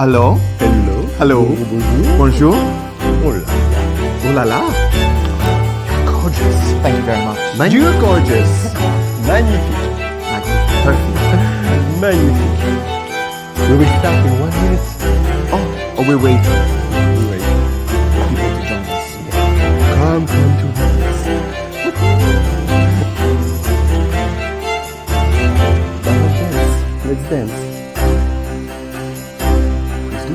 Hello. Hello. Hello. Bonjour. Bonjour. Oh là. Oh la la. Gorgeous. Thank you very much. You're gorgeous. Magnifique. Perfect. Magnifique. We will start in 1 minute. Oh, we wait. We wait. People to join us. Come to dance. Let's dance. Please do.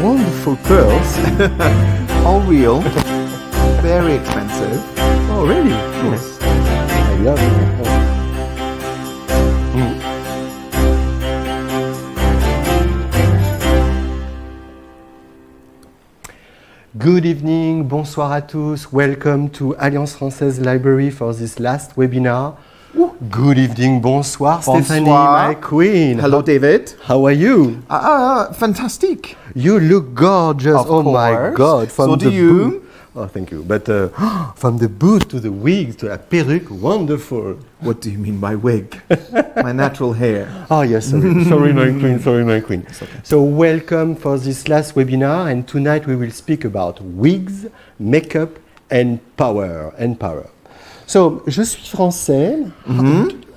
Wonderful pearls. All real. Very expensive. Oh, really? Yes. I love it. Good evening, bonsoir à tous. Welcome to Alliance Française Library for this last webinar. Good evening, bonsoir, Stephanie, my queen. Hello, David. How are you? Fantastic. You look gorgeous. Of oh my course. God. So do you. boot. Oh, thank you. But from the boot to the wigs to a perruque, wonderful. What do you mean by wig? My natural hair. Oh, yes, sorry. Sorry, my queen. Sorry, my queen. Okay. So, welcome for this last webinar. And tonight we will speak about wigs, makeup, and power. So, je suis français.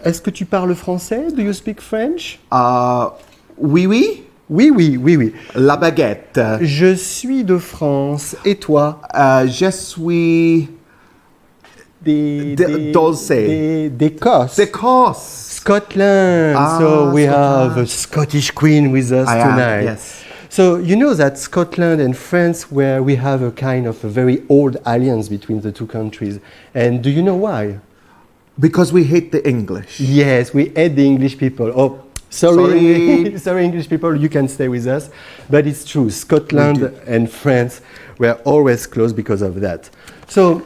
Est-ce que tu parles français? Do you speak French? Oui, oui. Oui. La baguette. Je suis de France. Et toi? Je suis d'Écosse. d'Écosse. Scotland. So we Scotland. have a Scottish queen with us tonight. Yes. So you know that Scotland and France, where we have a kind of a very old alliance between the two countries. And do you know why? Because we hate the English. Yes, we hate the English people. Oh, sorry. Sorry, English people, you can stay with us. But it's true, Scotland and France were always close because of that. So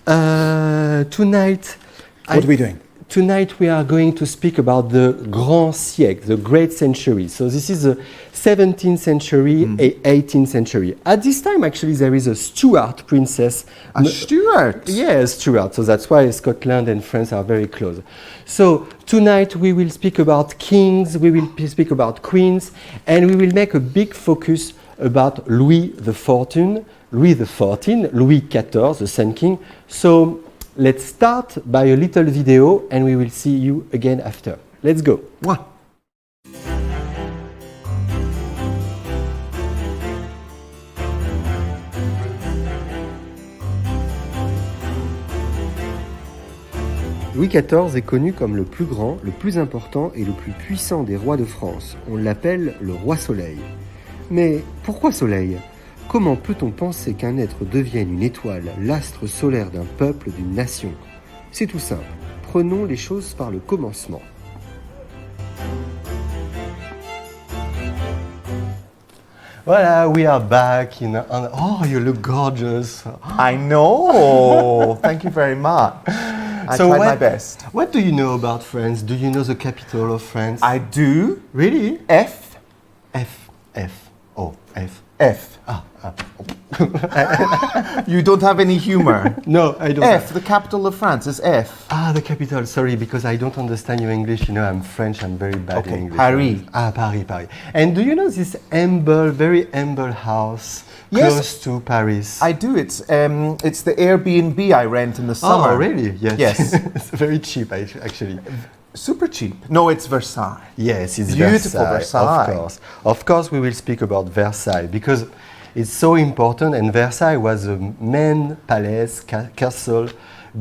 tonight... What are we doing? Tonight we are going to speak about the Grand Siècle, the Great Century. So this is the 17th century and 18th century. At this time, actually, there is a Stuart princess. A Stuart? Yes, Stuart. So that's why Scotland and France are very close. So tonight we will speak about kings, we will speak about queens, and we will make a big focus about Louis XIV, Louis XIV, the Sun King. So let's start by a little video and we will see you again after. Let's go. What? Louis XIV est connu comme le plus grand, le plus important et le plus puissant des rois de France. On l'appelle le roi Soleil. Mais pourquoi Soleil ? Comment peut-on penser qu'un être devienne une étoile, l'astre solaire d'un peuple, d'une nation ? C'est tout simple. Prenons les choses par le commencement. Voilà, we are back in. Oh, you look gorgeous. I know. Thank you very much. I tried my best. What do you know about France? Do you know the capital of France? I do. Really? F. F. You don't have any humor. No, I don't. F, the capital of France is F. The capital. Sorry, because I don't understand your English. You know, I'm French. I'm very bad in English. Paris. Paris. And do you know this very humble house close to Paris? I do. It's the Airbnb I rent in the summer. Oh, really? Yes. It's very cheap, actually. Super cheap. No, it's Versailles. Yes, it's beautiful Versailles. Of course, we will speak about Versailles because it's so important, and Versailles was a main palace, castle,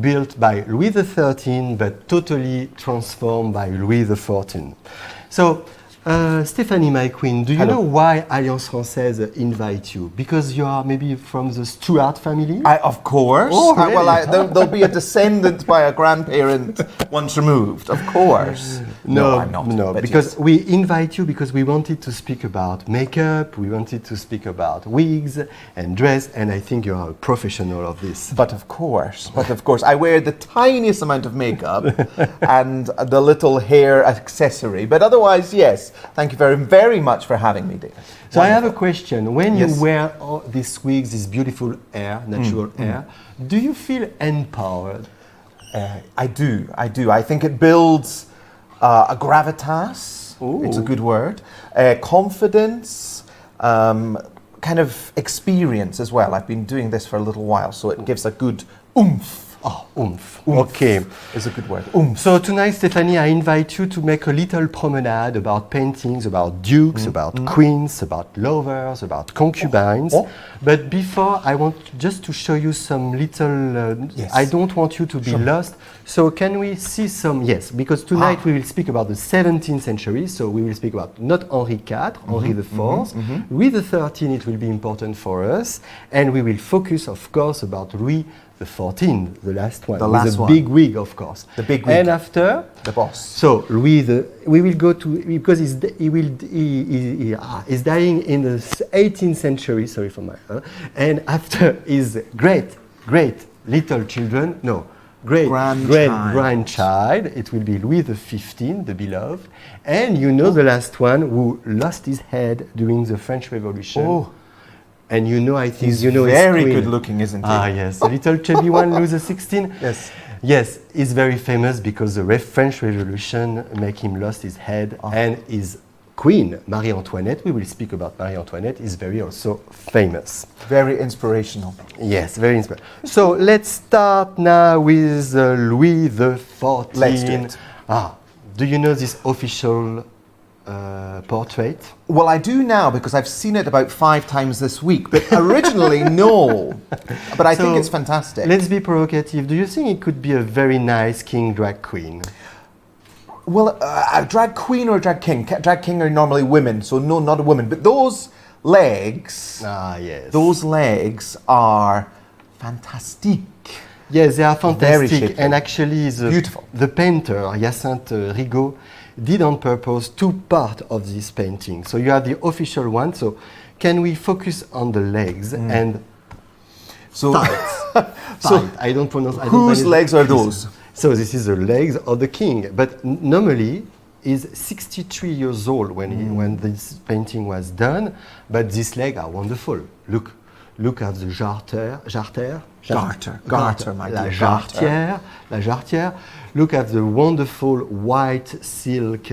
built by Louis XIII, but totally transformed by Louis XIV. So, Stephanie, my queen, do you know why Alliance Française invite you? Because you are maybe from the Stuart family? Of course. Oh, really? There'll be a descendant by a grandparent once removed. Of course. No, I'm not. No, because we invite you because we wanted to speak about makeup, we wanted to speak about wigs and dress, and I think you are a professional of this. But of course, I wear the tiniest amount of makeup and the little hair accessory. But otherwise, yes. Thank you very, very much for having me, David. So I have a question. When you wear all these wigs, this beautiful hair, natural hair, do you feel empowered? I do. I think it builds a gravitas, it's a good word, confidence, kind of experience as well. I've been doing this for a little while, so it gives a good oomph. Oh, oomph. Okay. Is a good word. Oomph. So tonight, Stephanie, I invite you to make a little promenade about paintings, about dukes, about queens, about lovers, about concubines. But before, I want just to show you some little... Yes. I don't want you to be lost. So can we see some... Yes, because tonight we will speak about the 17th century. So we will speak about not Henri IV, Henri IV. Louis XIII, it will be important for us. And we will focus, of course, about Louis XIV, the last one. The last one. Big wig, of course. The big wig. And after... The boss. So we will go to, because he's dying in the 18th century, sorry for my, and after his great little children, no, grandchild, it will be Louis XV, the beloved, and you know the last one who lost his head during the French Revolution. Oh. And you know, I think He's you know very his queen. good looking, isn't he? Ah, yes, the little chubby one, Louis XVI. Yes. Yes, he's very famous because the French Revolution make him lost his head, and his queen, Marie Antoinette, we will speak about Marie Antoinette, is very also famous. Very inspirational. Yes, very inspirational. So let's start now with Louis XIV. Let's do it. Do you know this official portrait? Well, I do now because I've seen it about 5 times this week, but originally, no. But I think it's fantastic. Let's be provocative. Do you think it could be a very nice king drag queen? Well, a drag queen or a drag king? Drag king are normally women, so no, not a woman. But those legs, Yes. those legs are fantastic. Yes, they are Very fantastic. shapely. And actually, Beautiful. The painter, Hyacinthe Rigaud, did on purpose 2 parts of this painting. So you have the official one. So can we focus on the legs and So, tight? I don't pronounce. whose legs are those? So this is the legs of the king. But normally, he's 63 years old when this painting was done. But these legs are wonderful. Look at the garter, my dear. La jarretière. Look at the wonderful white silk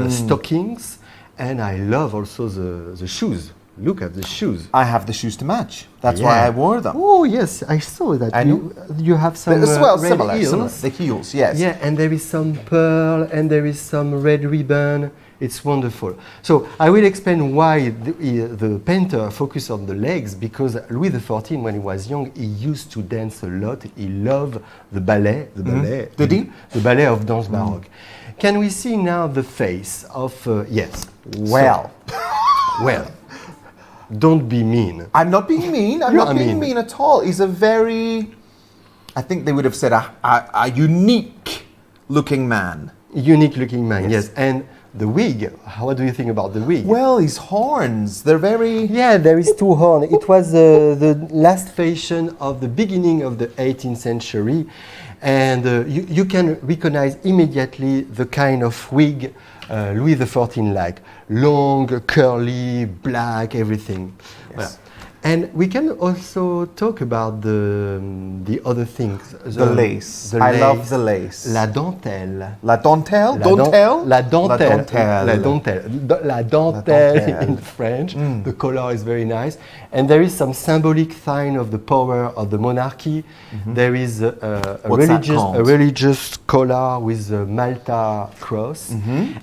stockings. And I love also the shoes. Look at the shoes. I have the shoes to match. That's why I wore them. Oh, yes, I saw that. I know. You have some As well, red similar. heels. The heels, yes. Yeah, and there is some pearl and there is some red ribbon. It's wonderful. So I will explain why the painter focused on the legs, because Louis XIV, when he was young, he used to dance a lot. He loved the ballet. Did he? The ballet of Danse Baroque. Can we see now the face of, yes. Well. Well. Don't be mean. I'm not being mean. I'm not being mean at all. He's a very, I think they would have said a unique looking man. Unique looking man, yes. And the wig, what do you think about the wig? Well, his horns, they're very... Yeah, there is 2 horns. It was the last fashion of the beginning of the 18th century. And you can recognize immediately the kind of wig Louis XIV like. Long, curly, black, everything. Yes. Well, and we can also talk about the other things. The lace. I love the lace. La dentelle. La dentelle? La dentelle in French. The color is very nice. And there is some symbolic sign of the power of the monarchy. There is a religious collar with a Malta cross.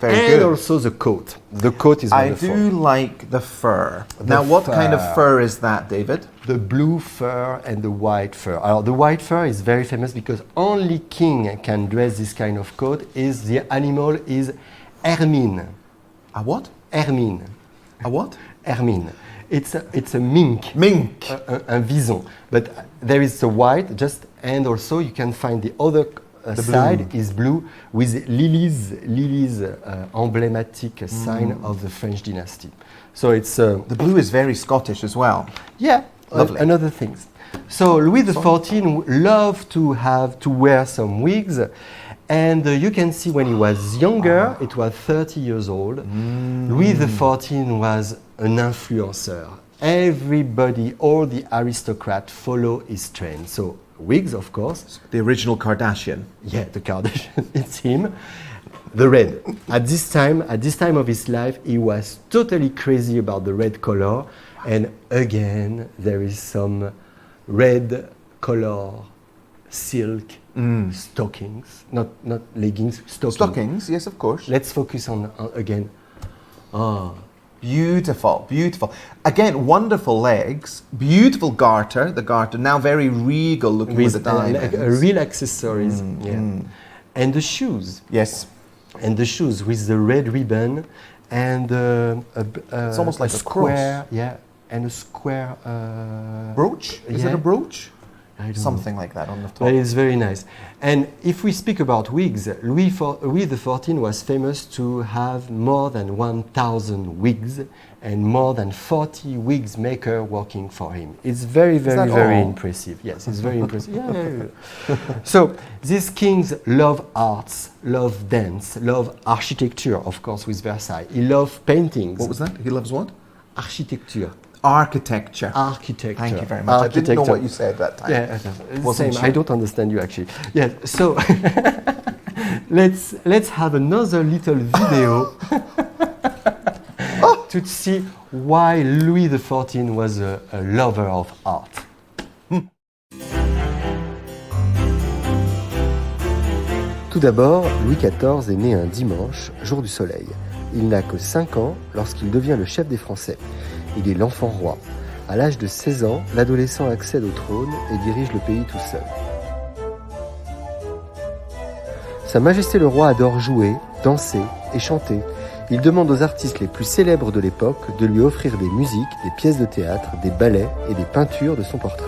Very and good. also the coat. The coat is wonderful. I do like the fur. Now, what kind of fur is that, David? The blue fur and the white fur. The white fur is very famous because only king can dress this kind of coat. The animal is ermine. A what? Ermine. A what? Ermine. It's a mink. Mink. Un vison. But there is the white, and also you can find the other side is blue with lilies emblematic sign of the French dynasty. So it's the blue is very Scottish as well. Yeah, lovely. Another things. So Louis XIV loved to wear some wigs, and you can see when he was younger, it was 30 years old. Louis XIV was an influencer. Everybody, all the aristocrats follow his trend. So wigs, of course. The original Kardashian. Yeah, the Kardashian, it's him. the red. At this time of his life, he was totally crazy about the red color. And again, there is some red color silk stockings, not leggings, Stockings, yes, of course. Let's focus on again. Beautiful, beautiful. Again, wonderful legs, beautiful garter, the garter, now very regal looking with the diamonds. Real accessories, And the shoes. Yes. And the shoes with the red ribbon and it's almost like a square, cross. yeah, and a square brooch. Is it a brooch? I don't Something know. like that on the top. But it's very nice. And if we speak about wigs, Louis XIV was famous to have more than 1,000 wigs and more than 40 wigs maker working for him. It's very, very, very impressive. Yes, it's very impressive. Yeah. So these kings love arts, love dance, love architecture, of course, with Versailles. He loved paintings. What was that? He loves what? Architecture. Architecture. Architecture. Thank you very much. I didn't know what you said that time. Yeah, Wasn't same. sure. I don't understand you actually. Yeah, so let's have another little video to see why Louis XIV was a lover of art. Tout d'abord, Louis XIV est né un dimanche, jour du soleil. Il n'a que 5 ans lorsqu'il devient le chef des Français. Il est l'enfant roi. À l'âge de 16 ans, l'adolescent accède au trône et dirige le pays tout seul. Sa Majesté le roi adore jouer, danser et chanter. Il demande aux artistes les plus célèbres de l'époque de lui offrir des musiques, des pièces de théâtre, des ballets et des peintures de son portrait.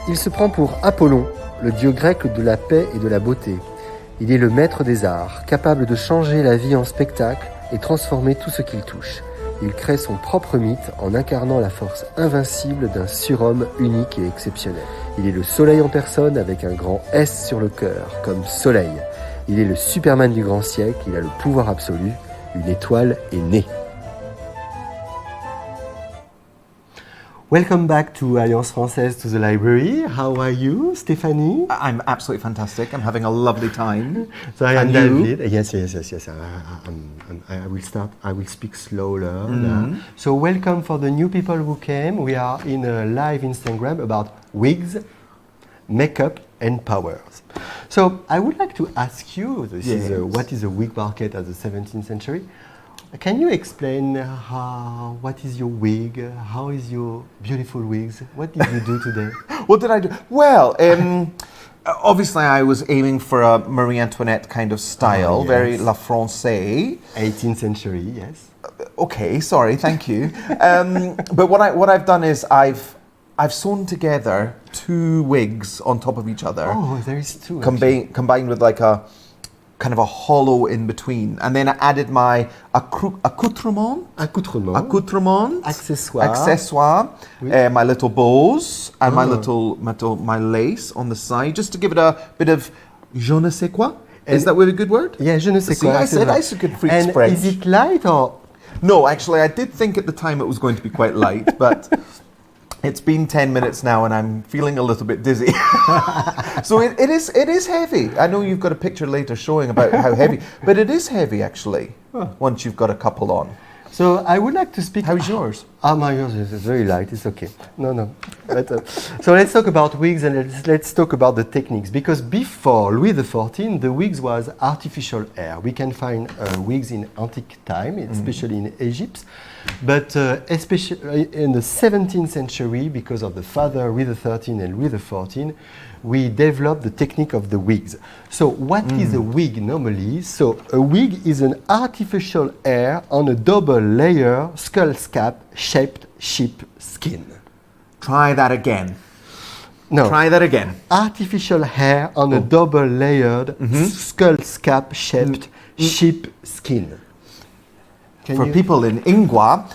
Il se prend pour Apollon, le dieu grec de la paix et de la beauté. Il est le maître des arts, capable de changer la vie en spectacle et transformer tout ce qu'il touche. Il crée son propre mythe en incarnant la force invincible d'un surhomme unique et exceptionnel. Il est le soleil en personne avec un grand S sur le cœur, comme soleil. Il est le Superman du Grand Siècle, il a le pouvoir absolu, une étoile est née. Welcome back to Alliance Française, to the library. How are you, Stéphanie? I'm absolutely fantastic. I'm having a lovely time. So I am And you? David. Yes. I will start. I will speak slower now. So welcome for the new people who came. We are in a live Instagram about wigs, makeup, and powers. So I would like to ask you, what is a wig market at the 17th century? Can you explain what is your wig? How is your beautiful wigs? What did you do today? What did I do? Well, obviously I was aiming for a Marie Antoinette kind of style, yes. very la française. 18th century, yes. Okay, sorry, thank you. But what I've done is I've sewn together 2 wigs on top of each other. Oh, there is 2. Combined with like a kind of a hollow in between, and then I added my accoutrement, accessoire, oui. My little bows and my lace on the side, just to give it a bit of je ne sais quoi. Is that a good word? Yeah, je ne sais quoi. I said I could free And French. is it light or? No, actually, I did think at the time it was going to be quite light, but it's been 10 minutes now and I'm feeling a little bit dizzy. So it is heavy. I know you've got a picture later showing about how heavy, but it is heavy actually, once you've got a couple on. So I would like to speak... How's yours? My yours is very light, it's okay. No. But, so let's talk about wigs and let's talk about the techniques. Because before Louis XIV, the wigs was artificial hair. We can find wigs in antique time, especially in Egypt. But especially in the 17th century, because of the father Louis XIII and Louis XIV, we developed the technique of the wigs. So what is a wig normally? So a wig is an artificial hair on a double layer skull cap shaped sheep skin. Try that again. No. Try that again. Artificial hair on a double layered skull cap shaped sheep skin. For people in Ingwa,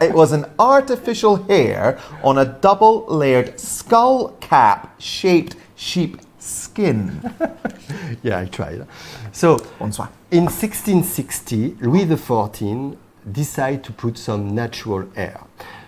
it was an artificial hair on a double-layered skull-cap-shaped sheep skin. Yeah, I tried. So, Bonsoir. in 1660, Louis XIV decided to put some natural hair.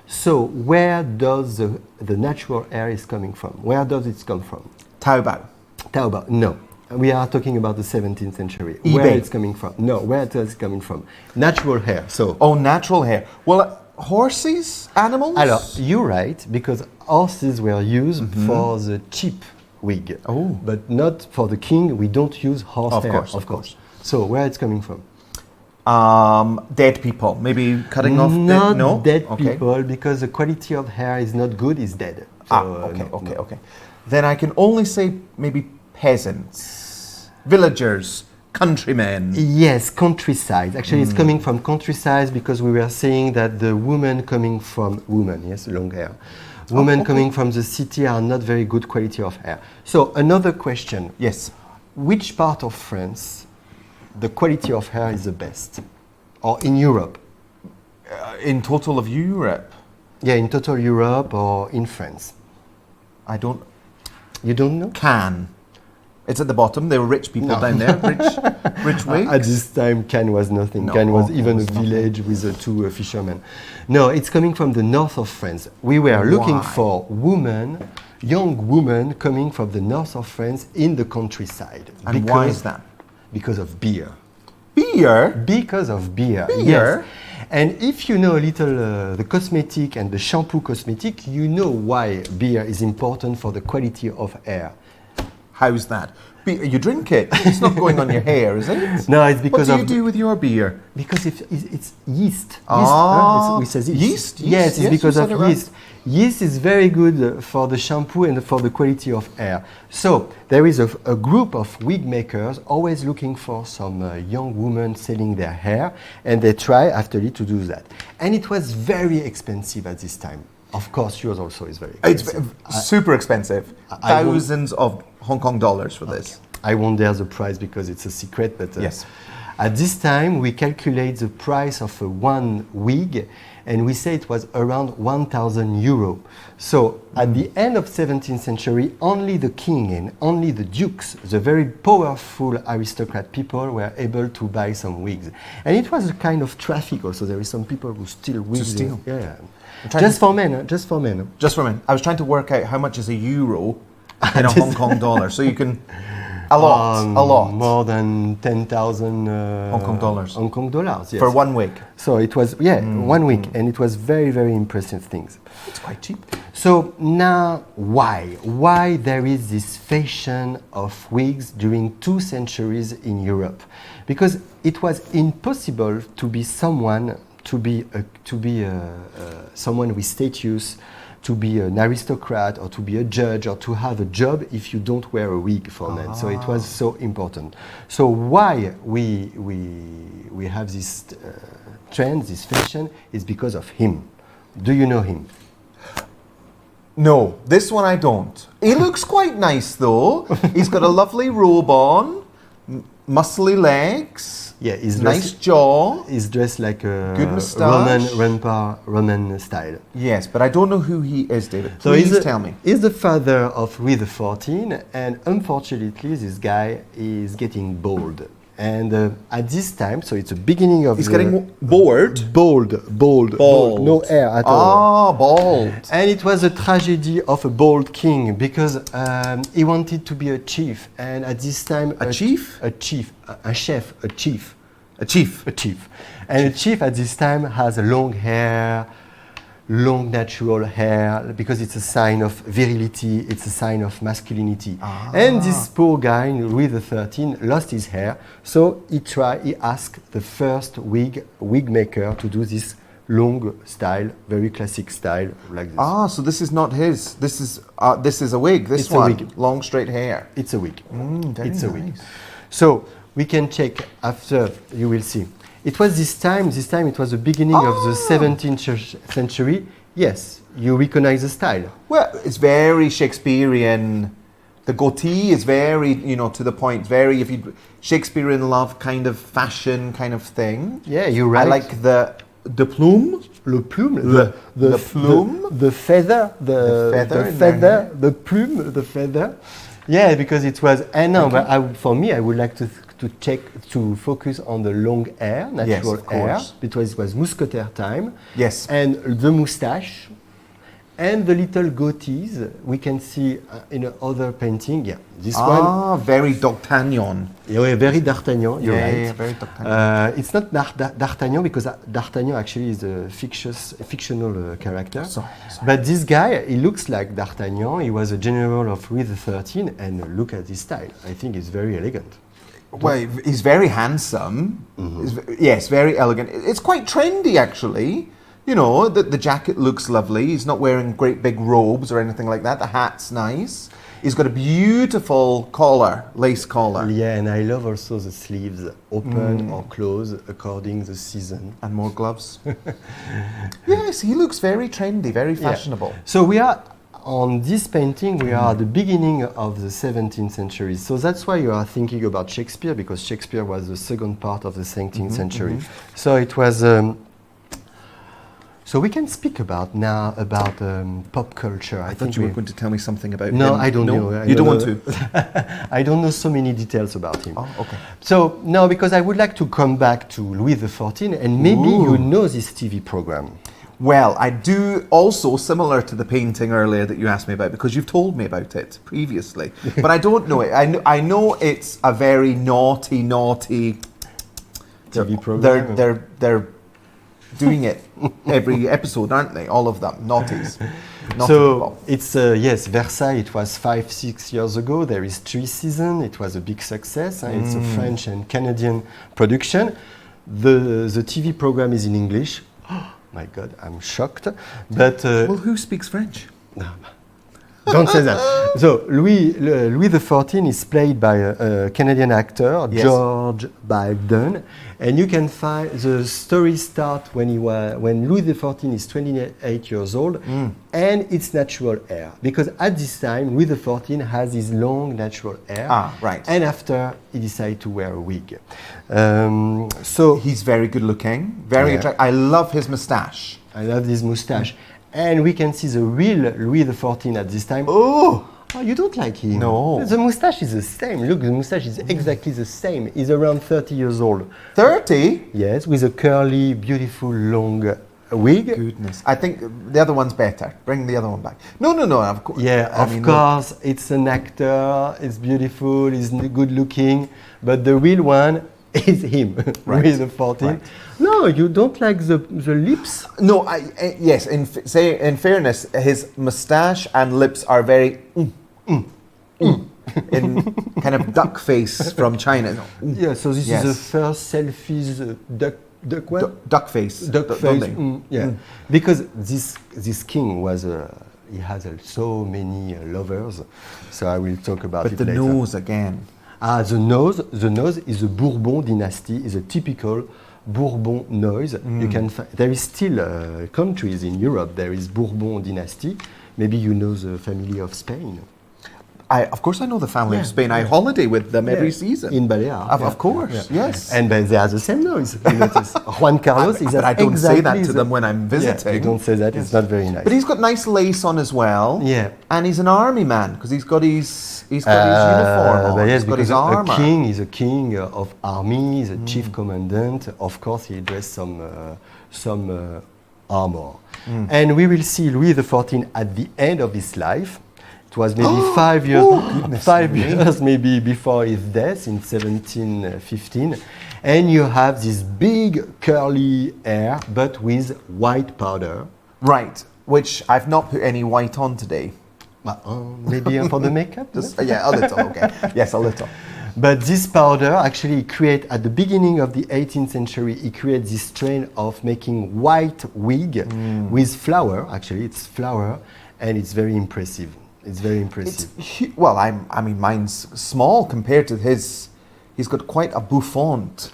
So, where does the natural hair is coming from? Where does it come from? Taobao. Taobao? No. We are talking about the 17th century. eBay. Where it's coming from? No, where it is coming from? Natural hair. So, Oh, natural hair. Well, horses, animals? alors, you're right, because horses were used for the cheap wig. Oh. But not for the king. We don't use horse Of hair. course, of course. So, where it's coming from? Dead people. Maybe cutting off Not no? dead Okay. people, because the quality of hair is not good, it's dead. So, Okay, no, okay, no. okay. Then I can only say maybe peasants, villagers, countrymen. Yes, countryside. Actually, it's coming from countryside because we were saying that the women coming from yes, long hair. Women okay. coming from the city are not very good quality of hair. So another question: Yes. which part of France the quality of hair is the best, or in Europe? In total of Europe, Yeah, in total Europe or in France. I don't. You don't know? Cannes. It's at the bottom. There were rich people No. down there. Rich wigs. At this time, Cannes was nothing. No, Cannes was it even a was nothing. village with two fishermen. No, it's coming from the north of France. We were looking Why? for women, young women coming from the north of France in the countryside. And why is that? Because of beer. Beer. Because of beer. Beer? Yes. And if you know a little the cosmetic and the shampoo cosmetic, you know why beer is important for the quality of hair. How's that? You drink it. It's not going on your hair, is it? No, it's because What do of you do with your beer? Because it's yeast. Ah, We say yeast? Yes, it's Yes, because you of said it right. yeast. Yeast is very good for the shampoo and for the quality of hair. So there is a group of wig makers always looking for some young women selling their hair, and they try afterly to do that. And it was very expensive at this time. Of course, yours also is very It's expensive. super expensive. I won't- Thousands of Hong Kong dollars for this. I won't dare the price because it's a secret, but Yes. at this time we calculate the price of one wig and we say it was around 1,000 euro. So at the end of 17th century, only the king and only the dukes, the very powerful aristocrat people, were able to buy some wigs. And it was a kind of traffic also. There is some people who steal wigs. steal. Yeah. trying Just to- for men, just for men. Just for a minute. I was trying to work out how much is a euro in a Hong Kong dollar. So you can... A lot. More than 10,000 Hong Kong dollars. Hong Kong dollars, yes. For one wig. So it was, 1 week, and it was very, very impressive things. It's quite cheap. So now, why? Why there is this fashion of wigs during 2 centuries in Europe? Because it was impossible to be someone, someone with status, to be an aristocrat or to be a judge or to have a job if you don't wear a wig for men. So it was so important. So why we have this trend, this fashion, is because of him. Do you know him? No, this one I don't. He looks quite nice though. He's got a lovely robe on, muscly legs, Yeah, he's nice dressed, jaw. he's dressed like a Good moustache. Roman style. Yes, but I don't know who he is, David. So Please tell me. He's the father of Louis XIV, and unfortunately, this guy is getting bald. And at this time, so it's the beginning of He's getting bored. bald, no hair at all. Ah, bald. And it was a tragedy of a bald king because he wanted to be a chief, and at this time, A chief? a chief. A chief. And a chief at this time has long hair, long natural hair, because it's a sign of virility, it's a sign of masculinity. And this poor guy, Louis XIII, lost his hair, so he asked the first wig maker to do this long style, very classic style, like this. Ah, so this is not his. This is a wig. This It's a one, wig. long straight hair. It's a wig. Very It's a wig. nice. So we can check after, you will see. It was this time it was the beginning of the 17th century. Yes, you recognize the style. Well, it's very Shakespearean. The goatee is very, to the point. Very, Shakespearean love kind of fashion kind of thing. Yeah, you're right. I like the plume. Le plume, The plume? the feather, The feather the in feather, their the plume, the feather. Yeah, because it was. And no, but for me, I would like to focus on the long hair, natural of hair, course. because it was mousquetaire time. Yes. And the moustache, And the little goatees we can see in another painting. Yeah, this one. Very D'Artagnan. Yeah, very D'Artagnan. You're right. Yeah, very D'Artagnan. It's not D'Artagnan because D'Artagnan actually is a fictional character. Sorry. But this guy, he looks like D'Artagnan. He was a general of Louis XIII, and look at his style. I think it's very elegant. Well, he's very handsome. Yes, very elegant. It's quite trendy, actually. You know, the jacket looks lovely. He's not wearing great big robes or anything like that. The hat's nice. He's got a beautiful collar, lace collar. Yeah, and I love also the sleeves, open or close according the season. And more gloves. Yes, he looks very trendy, very fashionable. Yeah. So we are, on this painting, we are at the beginning of the 17th century. So that's why you are thinking about Shakespeare, because Shakespeare was the second part of the 17th century. So it was... So we can speak about pop culture. I thought you were going to tell me something about him. No, I don't know. You don't want to? I don't know so many details about him. Oh, okay. So, no, because I would like to come back to Louis XIV, and maybe you know this TV program. Well, I do also, similar to the painting earlier that you asked me about, because you've told me about it previously, but I don't know it. I know it's a very naughty TV program. They're doing it every episode, aren't they? All of them, naughties. So it's yes, Versailles. It was 5-6 years ago. There is 3 seasons. It was a big success. It's a French and Canadian production. The TV program is in English. Oh my God, I'm shocked. But well, who speaks French? Don't say that. So Louis XIV is played by a Canadian actor, George Biden, and you can find the story start when Louis XIV is 28 years old, and it's natural hair, because at this time Louis XIV has his long natural hair, right. And after he decided to wear a wig. So he's very good looking, very attractive. I love his moustache. I love this moustache. And we can see the real Louis XIV at this time. Oh, you don't like him? No. The moustache is the same. Look, the moustache is exactly the same. He's around 30 years old. 30? Yes, with a curly, beautiful, long wig. Goodness. I think the other one's better. Bring the other one back. No, of course. Yeah, of course. It's an actor. It's beautiful. He's good looking. But the real one is him, Louis XIV. Right. No, you don't like the lips? No, yes. In fairness, his moustache and lips are very in kind of duck face from China. No. Yeah, so this is the first selfies duck what? Duck face. Duck face. Because this king was he has so many lovers. So I will talk about it later. But the nose again. The nose is a Bourbon dynasty, is a typical Bourbon nose. You can there is still countries in Europe, there is Bourbon dynasty. Maybe you know the family of Spain. Of course I know the family of Spain. I holiday with them every season. In Balearic. Of course, yes. And they have the same nose. You notice. Juan Carlos is but I don't say that to them when I'm visiting. You don't say that, it's not very nice. But he's got nice lace on as well. Yeah. And he's an army man, because he's got his uniform on. Yes, he's got his armor. A king is a king of army, he's a chief commandant. Of course, he dressed some armor. And we will see Louis XIV at the end of his life. It was maybe 5 years maybe before his death in 1715. And you have this big curly hair, but with white powder. Right, which I've not put any white on today. Maybe for the makeup? A little, okay. Yes, a little. But this powder actually at the beginning of the 18th century, it created this trend of making white wig with flour. Actually, it's flour, and it's very impressive. It's very impressive. I mean, mine's small compared to his. He's got quite a bouffant.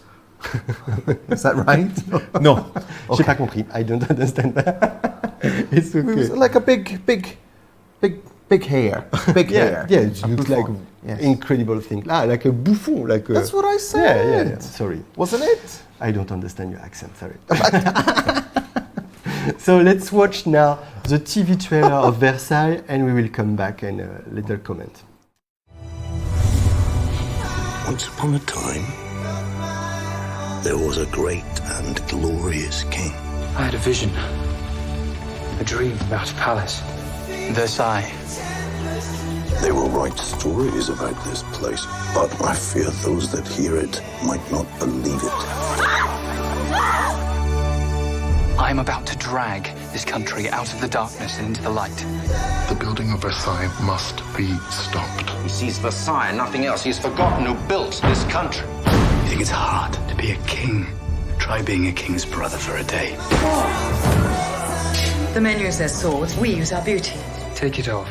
Is that right? No. J'ai pas compris. I don't understand that. It's okay. It was like a big hair. Big hair. Yeah, it looks like incredible thing. Like a bouffon. That's what I said. Yeah. Sorry. Wasn't it? I don't understand your accent, sorry. So let's watch now the TV trailer of Versailles, and we will come back and a little comment. Once upon a time, there was a great and glorious king. I had a vision, a dream about a palace Versailles. They will write stories about this place, but I fear those that hear it might not believe it. I am about to drag this country out of the darkness and into the light. The building of Versailles must be stopped. He sees Versailles and nothing else. He has forgotten who built this country. You think it's hard to be a king? Try being a king's brother for a day. The men use their swords, we use our beauty. Take it off.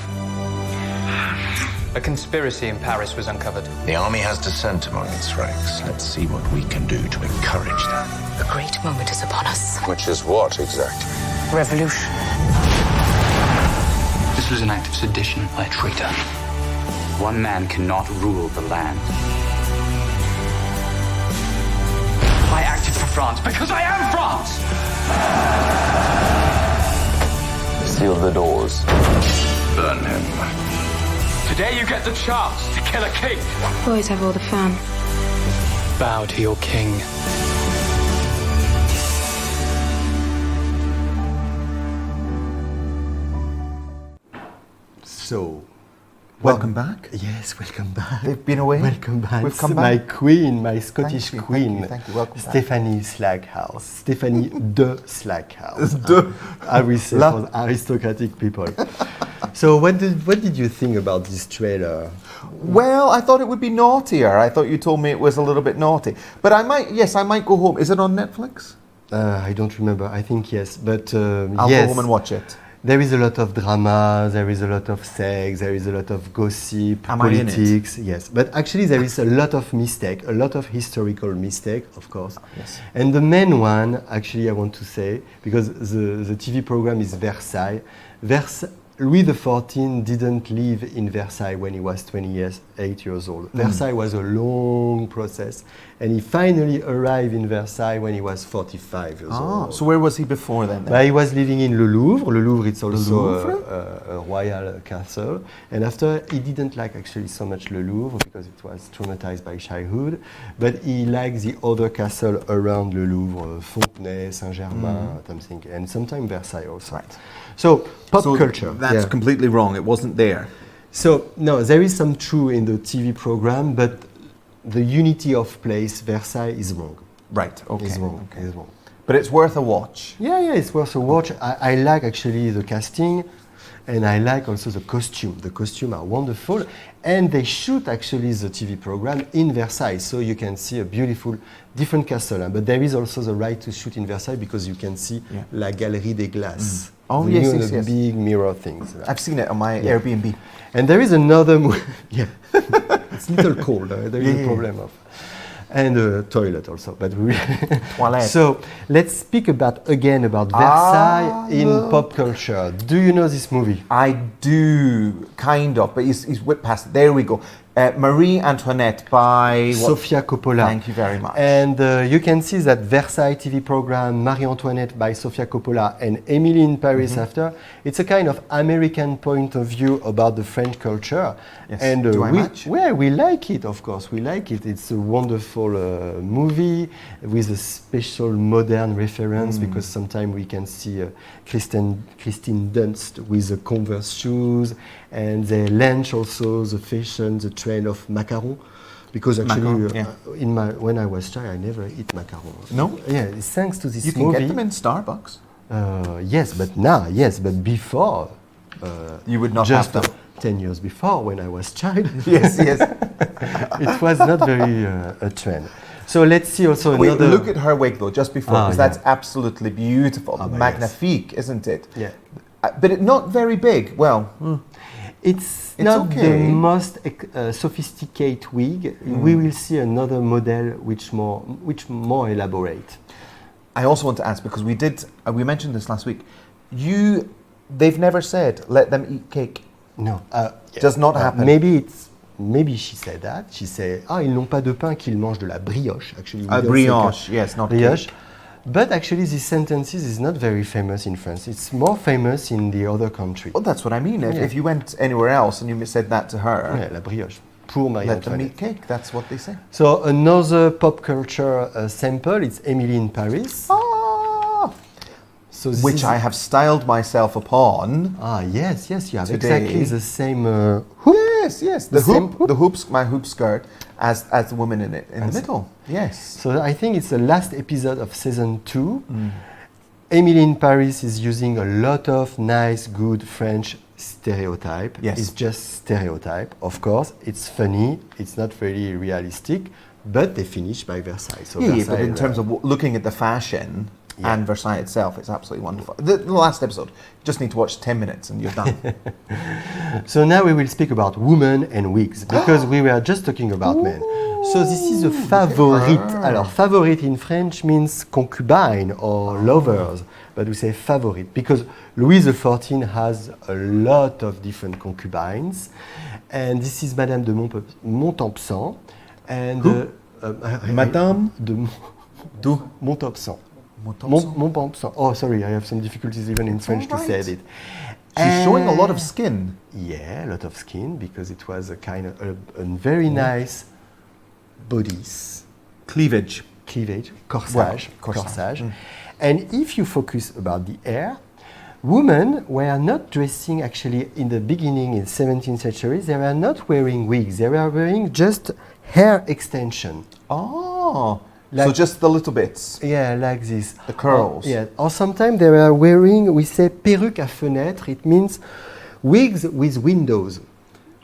A conspiracy in Paris was uncovered. The army has dissent among its ranks. Let's see what we can do to encourage them. A great moment is upon us. Which is what exactly? Revolution. This was an act of sedition by a traitor. One man cannot rule the land. I acted for France because I am France! Seal the doors. Burn him. Today you get the chance to kill a king. Boys have all the fun. Bow to your king. So, Welcome back. yes, welcome back. They've been away. Welcome back. We've come My back. queen, my Scottish Thank you, queen, thank you. Welcome back. Stephanie Slackhouse. Stephanie de Slackhouse. De. I will say La. for aristocratic people. So, what did you think about this trailer? Well, I thought it would be naughtier. I thought you told me it was a little bit naughty. But I might go home. Is it on Netflix? I don't remember. I think yes, but I'll yes. go home and watch it. There is a lot of drama, there is a lot of sex, there is a lot of gossip, Am I in politics, yes. But actually there is a lot of mistake, a lot of historical mistake, of course. Yes. And the main one, actually I want to say, because the TV program is Versailles. Louis XIV didn't live in Versailles when he was 28 years old. Versailles was a long process, and he finally arrived in Versailles when he was 45 years old. So where was he before then? He was living in Le Louvre. Le Louvre, it's also Louvre? a royal castle. And after, he didn't like actually so much Le Louvre because it was traumatized by childhood. But he liked the other castle around Le Louvre, Fontenay, Saint-Germain, something, and sometimes Versailles also. Right. So, pop So culture. That's completely wrong. It wasn't there. So, no, there is some true in the TV program, but the unity of place, Versailles, is wrong. Right. Okay. Is wrong. Okay. Is wrong. But it's worth a watch. Yeah, it's worth a watch. I like actually the casting, and I like also the costume. The costumes are wonderful, and they shoot actually the TV program in Versailles, so you can see a beautiful, different castle. But there is also the right to shoot in Versailles because you can see La Galerie des Glaces. Oh, the yes, new, yes, the yes. big mirror things. I've seen it on my Airbnb. And there is another yeah, it's a little cold. There is a problem of, and toilet also. But we Toilette. So let's speak again about Versailles in pop culture. Do you know this movie? I do, kind of, but he's whipped past it. There we go. Marie Antoinette by Sofia Coppola. Thank you very much. And you can see that Versailles TV program, Marie Antoinette by Sofia Coppola and Emily in Paris after. It's a kind of American point of view about the French culture. Yes. And Do I match? we like it, of course. We like it. It's a wonderful movie with a special modern reference because sometimes we can see Kristen Dunst with the Converse shoes, and they launch also the fashion, the trend of macaron. Because actually, when I was child, I never eat macaron. No? Yeah, it's thanks to this You can movie. get them in Starbucks. Yes, but before. You would not just have them. 10 years before, when I was child. Yes. It was not very a trend. So let's see also Wait, another. look at her wig though, just before, because that's yeah. absolutely beautiful. but Magnifique, isn't it? Yeah. But it not very big. Well, It's not okay. the most sophisticated wig. We will see another model which more elaborate. I also want to ask, because we mentioned this last week. They've never said let them eat cake. No, Does not happen. Maybe she said that. She said, ils n'ont pas de pain, qu'ils mangent de la brioche. Actually, we don't Brioche, say yes, not brioche. cake. But actually, this sentence is not very famous in France. It's more famous in the other country. Well, that's what I mean. If you went anywhere else and you said that to her, Yeah, la brioche. Pour Marie let them Antoinette. eat cake. That's what they say. So another pop culture sample, it's Emily in Paris. So this which is- I have styled myself upon. Yes, you have Today. exactly the same hoop. Yes, the same hoop, the hoops, my hoop skirt, as the woman in it in the middle. Yes. So I think it's the last episode of season 2. Emily in Paris is using a lot of nice, good French stereotype. Yes. It's just stereotype, of course. It's funny. It's not very realistic, but they finish by Versailles. So Yeah, Versailles, but in terms of looking at the fashion and Versailles itself, it's absolutely wonderful. The last episode, you just need to watch 10 minutes and you're done. So now we will speak about women and wigs, because we were just talking about men. So this is a favorite. Alors, favorite in French means concubine or lovers, but we say favorite because Louis XIV has a lot of different concubines, and this is Madame de Montauban, and Madame de Montauban. Montauban. Oh, sorry, I have some difficulties even in French to say it. She's showing a lot of skin. Yeah, a lot of skin because it was a kind of a very nice bodies, Cleavage. corsage. corsage. And if you focus about the hair, women were not dressing actually in the beginning in 17th century. They were not wearing wigs. They were wearing just hair extension. Oh, so Like- just the little bits. Yeah, like this. The curls. Or sometimes they were wearing, we say perruques à fenêtre. It means wigs with windows.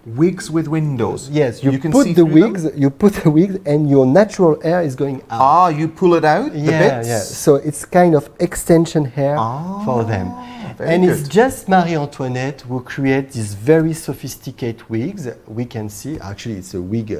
Wigs with windows. Yes, you can put see the through them? wigs. You put the wigs, and your natural hair is going out. Ah, you pull it out, the bits? Yeah. So it's kind of extension hair for them. very And it's good. just Marie Antoinette who create these very sophisticated wigs. We can see, actually, it's a wig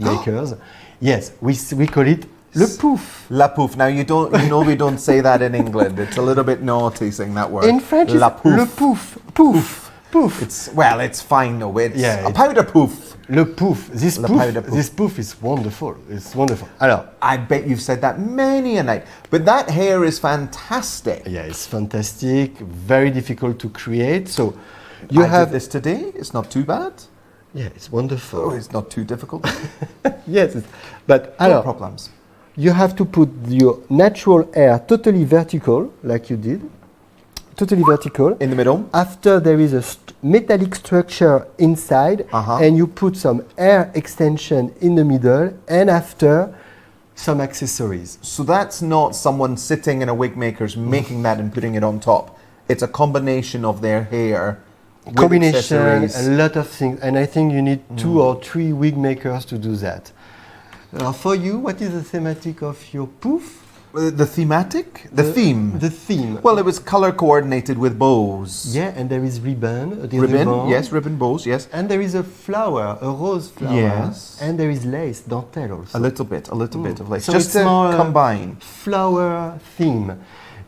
makers. Yes, we call it le pouf. La pouf. Now you know we don't say that in England. It's a little bit naughty saying that word. In French, La it's pouf. le pouf. Pouf. Pouf. It's fine though. It's Yeah, a powder poof. Le pouf. This Le pouf. powder pouf. This pouf is wonderful. It's wonderful. Alors, I bet you've said that many a night. But that hair is fantastic. yeah, it's fantastic. Very difficult to create. So you I have did this today. It's not too bad. Yeah, it's wonderful. Oh, it's not too difficult. Yes, but No alors, problems. you have to put your natural hair totally vertical, like you did. Totally vertical. In the middle. After there is a metallic structure inside, and you put some hair extension in the middle, and after some accessories. So that's not someone sitting in a wig maker's making that and putting it on top. It's a combination of their hair. With Combination, accessories. a lot of things, and I think you need 2 or 3 wig makers to do that. For you, what is the thematic of your poof? The thematic? The theme? The theme. Well, it was color coordinated with bows. Yeah, and there is ribbon. Ribbon, yes, ribbon bows, yes. And there is a flower, a rose flower. Yes. And there is lace, dentelle also. A little bit of lace. So Just it's to more combine. Flower theme.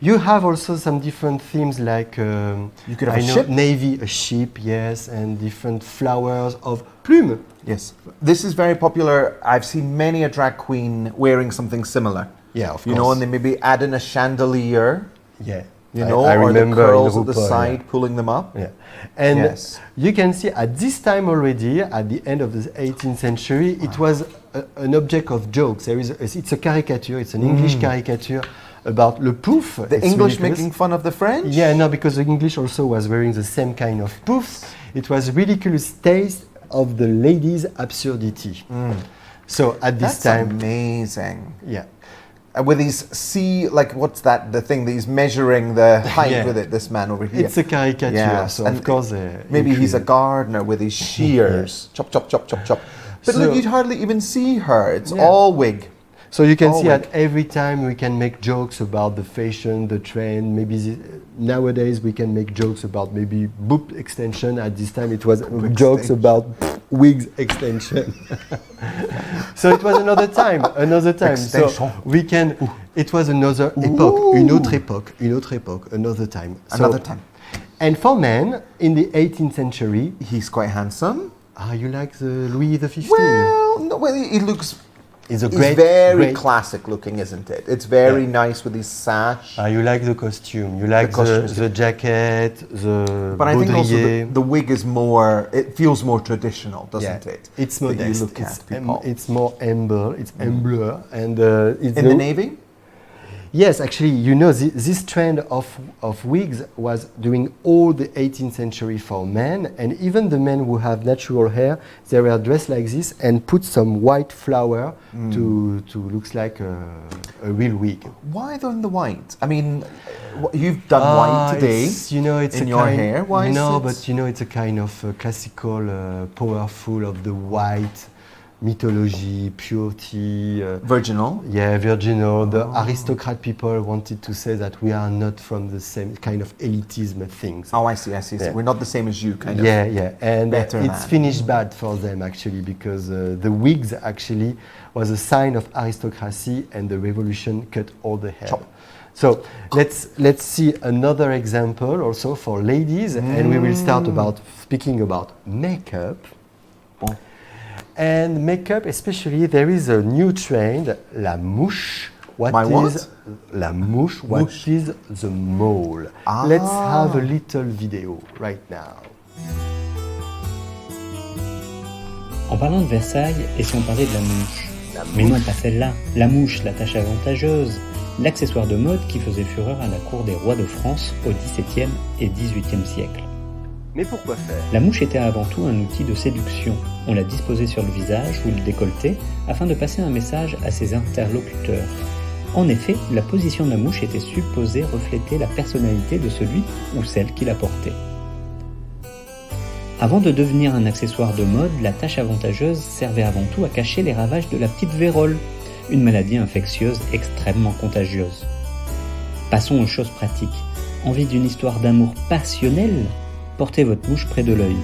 You have also some different themes like You could have I a know, ship. navy, a ship, yes, and different flowers of plume. Yes. This is very popular. I've seen many a drag queen wearing something similar. Yeah, of You know, course. and they maybe add in a chandelier, Yeah. you know, I or the remember curls in at the RuPaul, side, pulling them up. Yeah. And Yes. you can see at this time already, at the end of the 18th century, it was an object of jokes. It's a caricature, it's an English caricature about le pouf. The It's English ridiculous. making fun of the French? Yeah, no, because the English also was wearing the same kind of poofs. It was ridiculous taste of the ladies' absurdity. So at this That's time, amazing. yeah. With these like what's that? The thing that he's measuring the height Yeah. with it. This man over here. It's a caricature, Yes, so and of course maybe he's a included. gardener with his shears. Chop, chop, chop, chop, chop. But So- look, you'd hardly even see her. It's Yeah. all wig. So you can Oh, see wig. at every time we can make jokes about the fashion, the trend. Maybe nowadays we can make jokes about maybe boob extension. At this time it was jokes extension. about wigs extension. So it was another time. So Extension. we can. It was another epoch, une autre époque, another time. So- Another time. And for men in the 18th century, He's quite handsome. you like the Louis XV? Well, no, well, he looks. He's a He's great, very great- classic looking, isn't it? It's very Yeah. nice with his sash. You like the costume, you like costume the, is- jacket, the But I think also baudrier. the wig is more. It feels more traditional, doesn't it? It's That modest. You look it's, at people. it's more humble. It's humbler, and it's In the navy. Yes, actually, you know, this trend of wigs was during all the 18th century for men, and even the men who have natural hair, they were dressed like this and put some white flower to look like a real wig. Why then the white? I mean, you've done white today. It's in a your kind, hair. Why? But it's a kind of classical, powerful of the white. Mythology, purity. Virginal? Yeah, virginal. The aristocrat people wanted to say that we are not from the same kind of elitism things. Oh, I see. Yeah. We're not the same as you, kind of. Yeah. And better it's finished bad for them, actually, because the wigs, actually, was a sign of aristocracy, and the revolution cut all the hair. Chop. So let's see another example also for ladies, and we will start speaking about makeup. Bon. And makeup, especially, there is a new trend, la mouche. What la mouche? What is the mole? Let's have a little video right now. En parlant de Versailles, et si on parlait de la mouche? Mais non, pas celle-là. La mouche, la tâche avantageuse, l'accessoire de mode qui faisait fureur à la cour des rois de France au XVIIe et XVIIIe siècle. Mais pourquoi faire? La mouche était avant tout un outil de séduction. On la disposait sur le visage ou le décolleté afin de passer un message à ses interlocuteurs. En effet, la position de la mouche était supposée refléter la personnalité de celui ou celle qui la portait. Avant de devenir un accessoire de mode, la tâche avantageuse servait avant tout à cacher les ravages de la petite vérole, une maladie infectieuse extrêmement contagieuse. Passons aux choses pratiques. Envie d'une histoire d'amour passionnelle? Portez votre mouche près de l'œil.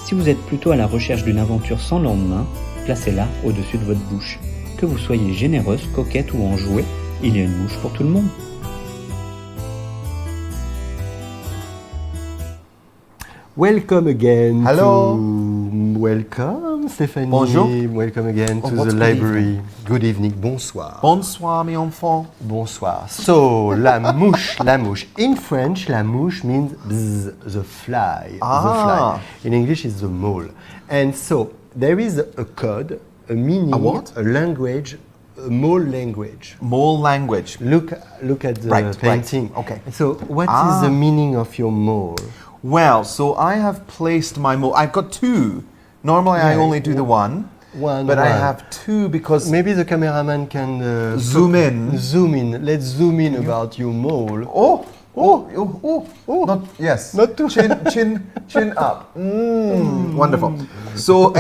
Si vous êtes plutôt à la recherche d'une aventure sans lendemain, placez-la au-dessus de votre bouche. Que vous soyez généreuse, coquette ou enjouée, il y a une mouche pour tout le monde. Welcome again. Hello. Welcome, Stephanie. Bonjour. Welcome again to the good library. Good evening. Bonsoir. Bonsoir, mes enfants. Bonsoir. So, la mouche. In French, la mouche means bzz, the fly. The fly. In English, it's the mole. And so, there is a code, a meaning, a what? A language, a mole language. Mole language. Look at the painting. Right. Okay. So, what is the meaning of your mole? Well, so I have placed my mole. I've got two. Normally, I only do the one. But I have two because maybe the cameraman can zoom in. Zoom in. Let's zoom in about your mole. Oh. Not, yes. Not too chin up. Wonderful. So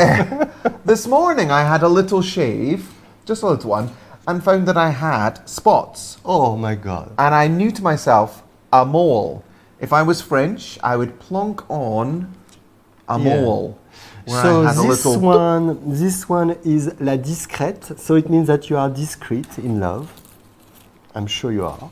this morning I had a little shave, just a little one, and found that I had spots. Oh my God. And I knew to myself, a mole. If I was French, I would plonk on a mole. So this one is la discrète. So it means that you are discreet in love. I'm sure you are.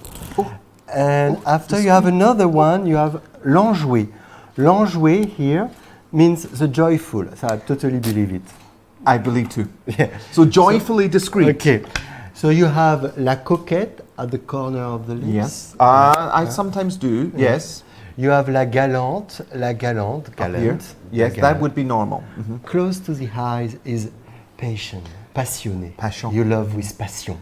And after you have another one, you have l'enjoué. L'enjoué here means the joyful. So I totally believe it. I believe too. Yeah. So joyfully discreet. Okay. So you have la coquette at the corner of the lips. Yes. I sometimes do. Yes. You have la galante. Here. Yes, that would be normal. Mm-hmm. Close to the eyes is patient, passionné. Passion. You love with passion.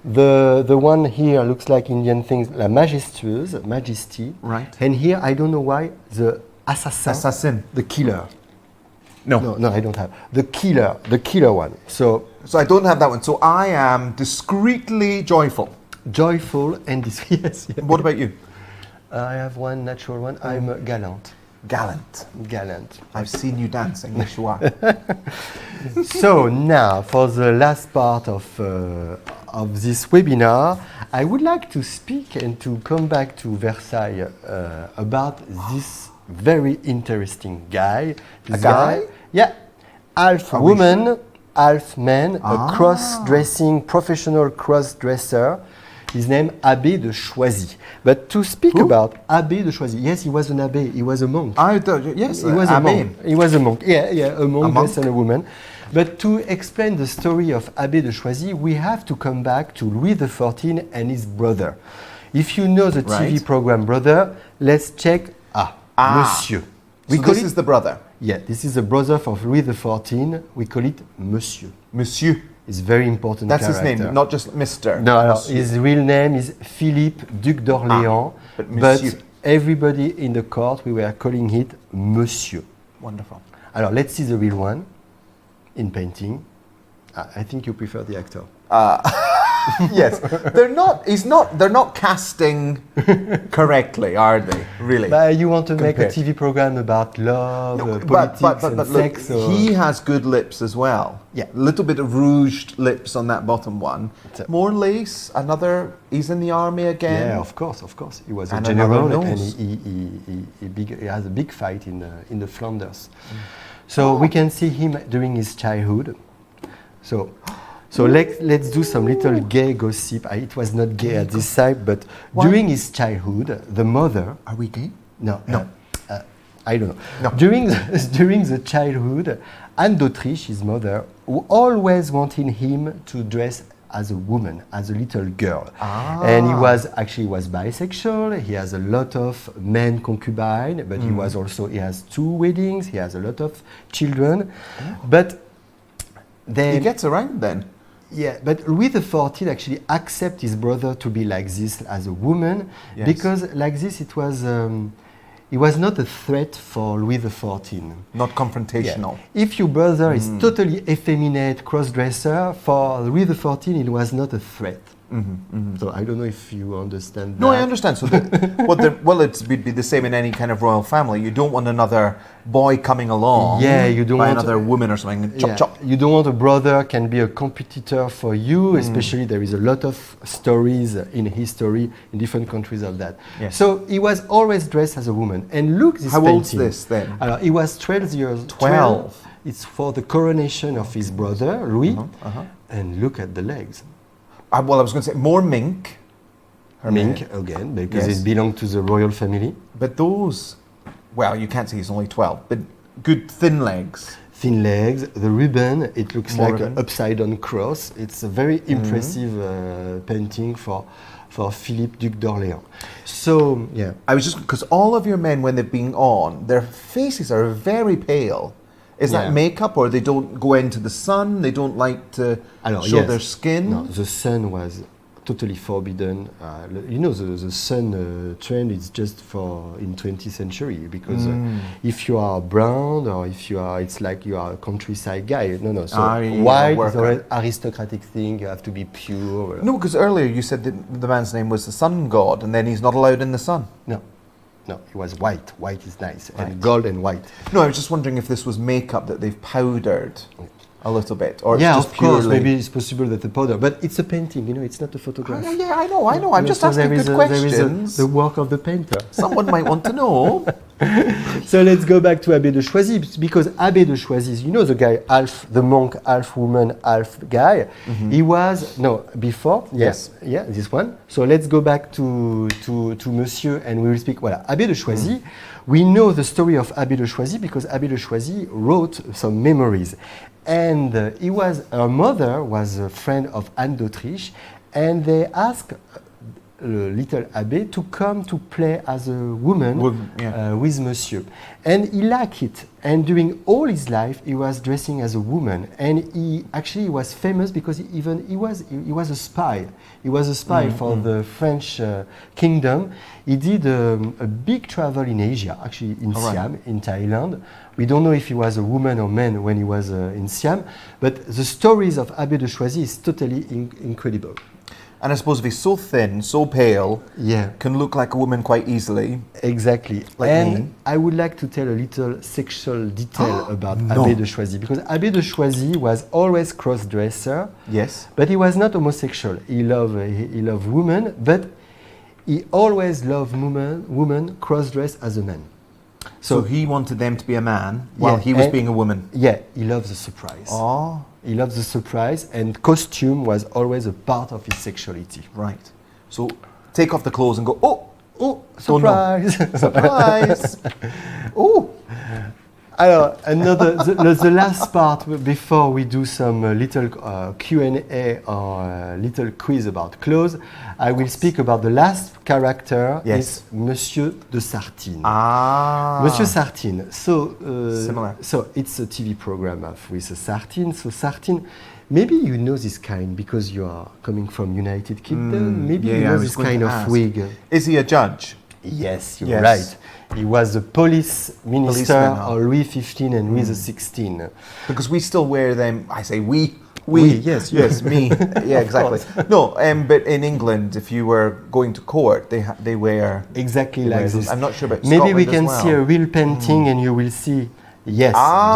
The one here looks like Indian things, la majestueuse, majesty. Right. And here, I don't know why, the assassin. The killer. No, I don't have. The killer one. So I don't have that one. So I am discreetly joyful. Joyful and yes. What about you? I have one natural one. I'm gallant. Gallant. I've seen you dancing. Yes, you are. So now, for the last part of this webinar, I would like to speak and to come back to Versailles about this very interesting guy. A guy? Yeah. Half woman, half man, a cross-dressing, professional cross-dresser. His name, Abbé de Choisy. But to speak about Abbé de Choisy, yes, he was an abbé, he was a monk. Yes, he was a monk. He was a monk. Yeah, a monk, monk. Yes, and a woman. But to explain the story of Abbé de Choisy, we have to come back to Louis XIV and his brother. If you know the TV program Brother, let's check. Monsieur. This is the brother. Yeah, this is the brother of Louis XIV. We call it Monsieur. Monsieur. He's a very important That's character. his name, not just Mr. No, Monsieur. his real name is Philippe, Duc d'Orléans, but Monsieur. everybody in the court, we were calling it Monsieur. Wonderful. Alors, let's see the real one in painting. I think you prefer the actor. Yes, they're not casting correctly, are they? Really? But you want to make a Compared. TV program about love, But politics, and look, sex. So he has good lips as well. Yeah. A little bit of rouged lips on that bottom one. So- More lace. He's in the army again. yeah, of course. He was a And general, another and nose. he has a big fight in the Flanders. So we can see him during his childhood. So let's do some little gay gossip. It was not gay at this time, but Why? during his childhood, the mother. Are we gay? No. I don't know. No. During the childhood, Anne d'Autriche, his mother, who always wanted him to dress as a woman, as a little girl. And he was bisexual. He has a lot of men concubines, but he has 2 weddings. He has a lot of children. But then He gets around then. yeah, but Louis XIV actually accept his brother to be like this as a woman, Yes. because like this it was not a threat for Louis XIV. Not confrontational. If your brother is totally effeminate cross-dresser, for Louis XIV it was not a threat. So I don't know if you understand No, that. I understand. So, it would be the same in any kind of royal family. You don't want another boy coming along. Yeah, you don't by want another woman or something. And chop Yeah, chop. you don't want a brother can be a competitor for you, especially there is a lot of stories in history in different countries of that. Yes. So he was always dressed as a woman. And look this How painting. old's this then? Alors, he was 12 years. 12. It's for the coronation of his brother, Louis. And look at the legs. I was going to say more mink. Mink, again, because Yes. it belonged to the royal family. But those, well, you can't say he's only 12, but good thin legs. Thin legs, the ribbon, it looks More like ribbon. an upside-down cross. It's a very impressive painting for Philippe, Duc d'Orléans. So, yeah. I was just, because all of your men, when they've been on, their faces are very pale. Is Yeah. that makeup, or they don't go into the sun? They don't like to Alors, show yes. their skin? No, the sun was totally forbidden. The sun trend is just for in 20th century, because if you are brown or if you are, it's like you are a countryside guy. No. So white is worker. an aristocratic thing. You have to be pure. No, because earlier you said that the man's name was the sun god, and then he's not allowed in the sun. No, it was white. White is nice, Right. and gold and white. No, I was just wondering if this was makeup that they've powdered a little bit, or Yeah, it's just of course. purely. Maybe it's possible that the powder, but it's a painting. It's not a photograph. Yeah, I know. I'm just So asking there is good there is questions. the work of the painter. Someone might want to know. So let's go back to Abbé de Choisy, because Abbé de Choisy, you know the guy, half the monk, half woman, half guy. He was before. Yes. Yeah, this one. So let's go back to Monsieur, and we will speak. Voilà, Abbé de Choisy. We know the story of Abbé de Choisy because Abbé de Choisy wrote some memories, and her mother was a friend of Anne d'Autriche, and they asked little Abbé to come to play as a woman with Monsieur, and he liked it. And during all his life, he was dressing as a woman, and he was famous because he was a spy. He was a spy for the French kingdom. He did a big travel in Asia, actually in Siam, in Thailand. We don't know if he was a woman or man when he was in Siam, but the stories of Abbé de Choisy is totally incredible. And I suppose if he's so thin, so pale, Yeah. can look like a woman quite easily. Exactly. Like and me. I would like to tell a little sexual detail about Abbé de Choisy, because Abbé de Choisy was always cross-dresser, Yes. but he was not homosexual. He loved women, but he always loved women cross-dressed as a man. So he wanted them to be a man while Yeah, he was and- being a woman. Yeah, he loves the surprise. Oh, He loves the surprise, and costume was always a part of his sexuality. right. So take off the clothes and go, oh, Oh, Don't know. surprise! surprise. Oh! Alors, the last part before we do some little Q&A or little quiz about clothes, I will speak about the last character. Yes. Is Monsieur de Sartine. Monsieur Sartine. So, Similar. So it's a TV program with Sartine. So Sartine, Maybe you know this kind because you are coming from United Kingdom. Maybe you know this kind of wig. Is he a judge? Yes, you're right. He was the police minister of Louis XV and Louis XVI. Because we still wear them. I say we. Yes, me. Yeah, exactly. No, but in England, if you were going to court, they wear exactly like this. I'm not sure about Maybe Scotland we can as well. see a real painting, and you will see. Yes,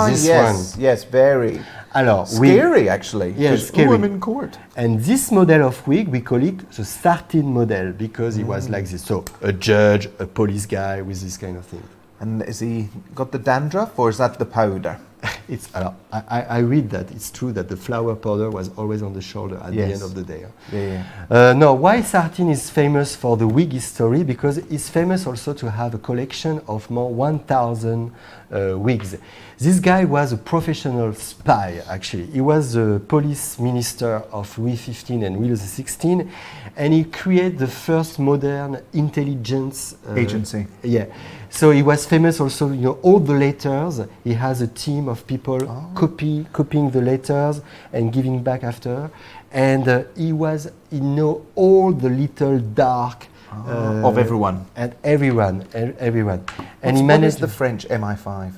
this one. Yes, very. Alors, scary actually. Yes, scary. I'm in court. And this model of wig, we call it the starting model because he was like this. So a judge, a police guy with this kind of thing. And is he got the dandruff or is that the powder? I read that it's true that the flower powder was always on the shoulder at the end of the day. No, why Sartine is famous for the wig history? Because he's famous also to have a collection of more 1,000 wigs. This guy was a professional spy, actually. He was the police minister of Louis XV and Louis XVI, and he created the first modern intelligence agency. Yeah. So he was famous also, you know, all the letters. He has a team of people copying the letters and giving back after. And he know all the little dark of everyone. And everyone. And What is the French MI5?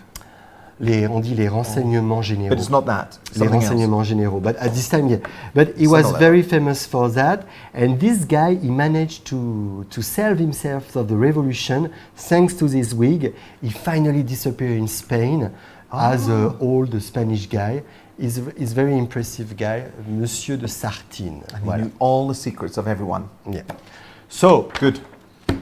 On dit les renseignements généraux. But it's not that. Les renseignements généraux. But at this time, yeah. But he was very famous for that. And this guy, he managed to save himself of the revolution thanks to this wig. He finally disappeared in Spain as an old Spanish guy. He's a very impressive guy, Monsieur de Sartine. And he knew all the secrets of everyone. Yeah. So, good.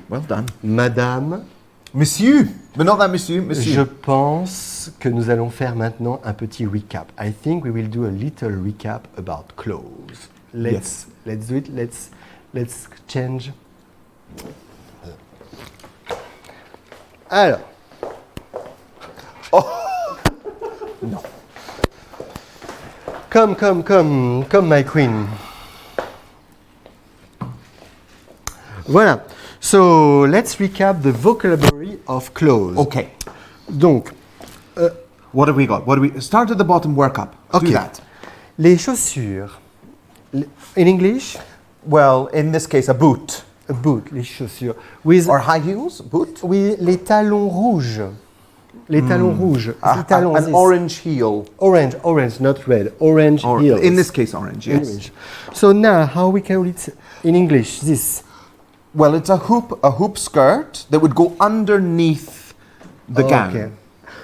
Well done. Madame. Monsieur. But not that monsieur. Je pense que nous allons faire maintenant un petit recap. I think we will do a little recap about clothes. Let's do it. Let's change. Alors. Oh. No. Come, my queen. Voilà. So let's recap the vocabulary of clothes. Okay. Donc, what have we got? Start at the bottom, work up. Okay. Do that. Les chaussures. In English? Well, in this case, a boot. A boot, les chaussures. With or high heels, boot? Oui, les talons rouges. Les talons rouges. An orange heel. Orange, not red. Orange heels. In this case, orange, yes. Orange. So now, how we call it in English, this? Well, it's a hoop skirt that would go underneath the gown.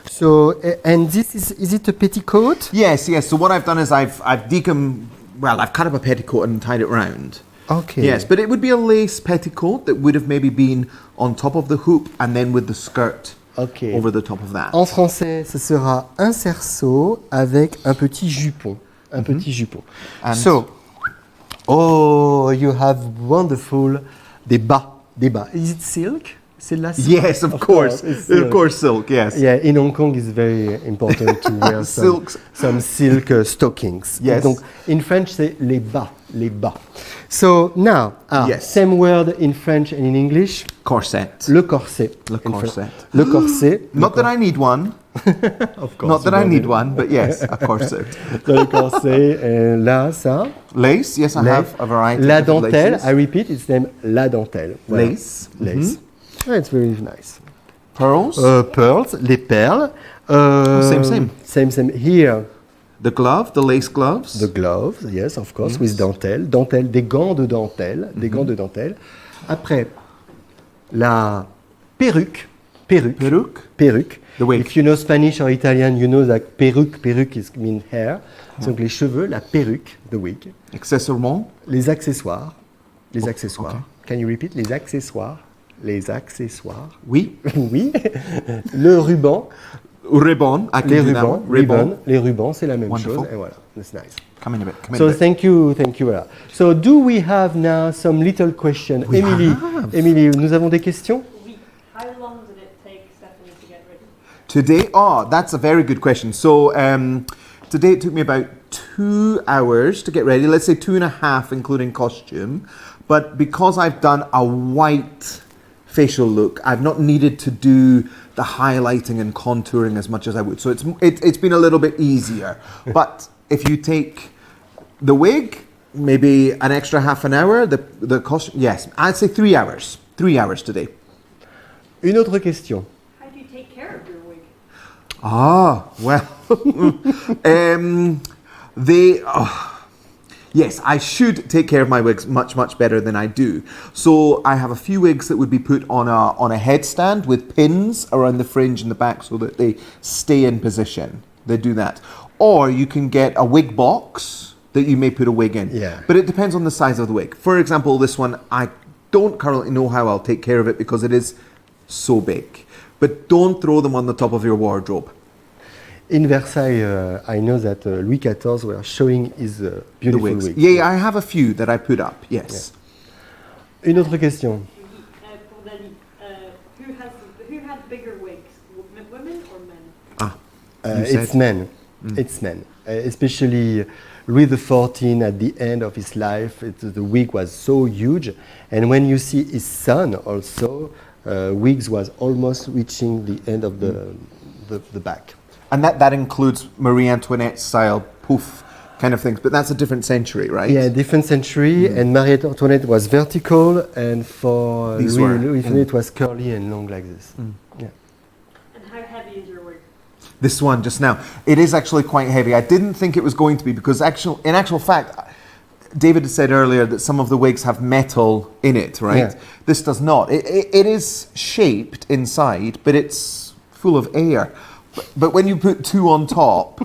So, and this is it a petticoat? Yes. So what I've done is I've cut up a petticoat and tied it round. Okay. Yes, but it would be a lace petticoat that would have maybe been on top of the hoop and then with the skirt over the top of that. En français, ce sera un cerceau avec un petit jupon. Petit jupon. And so, you have wonderful des bas. Is it silk? C'est la silk? Yes, of course. Of course, silk, yes. Yeah, in Hong Kong it's very important to wear some silk stockings. Yes. Donc, in French, c'est les bas. So, now, same word in French and in English. Corset. Le corset. Le corset. Not that I need one. Of course. Not that I need one, but yes, a corset. Le corset, là, ça. Lace, yes, I have a variety La of dentelle, laces. I repeat, it's named la dentelle. Voilà. Lace. Lace. Oh, it's very nice. Pearls. Pearls, les perles. Same. Here. The glove, the lace gloves. The gloves, yes, of course, with dentelle. Dentelle, des gants de dentelle. Après, la perruque. The wig. If you know Spanish or Italian, you know that perruque is mean hair. Donc les cheveux, la perruque, the wig. Accessoirement. Les accessoires. Okay. Can you repeat? Les accessoires. Oui. Oui. Le ruban. Les rubans, c'est la même chose. Et voilà, that's nice. Come in a bit. So thank you. Voilà. So do we have now some little questions? Emily, nous avons des questions? Oui. How long did it take Stephanie to get ready? Today, that's a very good question. So today it took me about 2 hours to get ready. Let's say 2.5 including costume. But because I've done a white facial look, I've not needed to do the highlighting and contouring as much as I would. So it's been a little bit easier. But if you take The wig, maybe an extra half an hour. The costume, yes, I'd say 3 hours. 3 hours today. Une autre question. How do you take care of your wig? Ah, well, yes, I should take care of my wigs much, much better than I do. So I have a few wigs that would be put on a headstand with pins around the fringe and the back so that they stay in position. They do that. Or you can get a wig box that you may put a wig in. Yeah. But it depends on the size of the wig. For example, this one, I don't currently know how I'll take care of it because it is so big. But don't throw them on the top of your wardrobe. In Versailles, I know that Louis XIV were showing his beautiful wigs. wigs. Yeah, I have a few that I put up, yes. Yeah. Une autre question. For Dali, who had bigger wigs, women or men? It's men. It's men. Especially Louis XIV at the end of his life, the wig was so huge. And when you see his son also, wigs was almost reaching the end of the back. And that includes Marie Antoinette style poof kind of things, but that's a different century, right? Yeah, different century. And Marie Antoinette was vertical, and for Louis XIV it was curly and long like this. Yeah. And how heavy is your wig? This one just now, it is actually quite heavy. I didn't think it was going to be because in actual fact, David had said earlier that some of the wigs have metal in it, right? Yeah. This does not. It is shaped inside, but it's full of air. But when you put two on top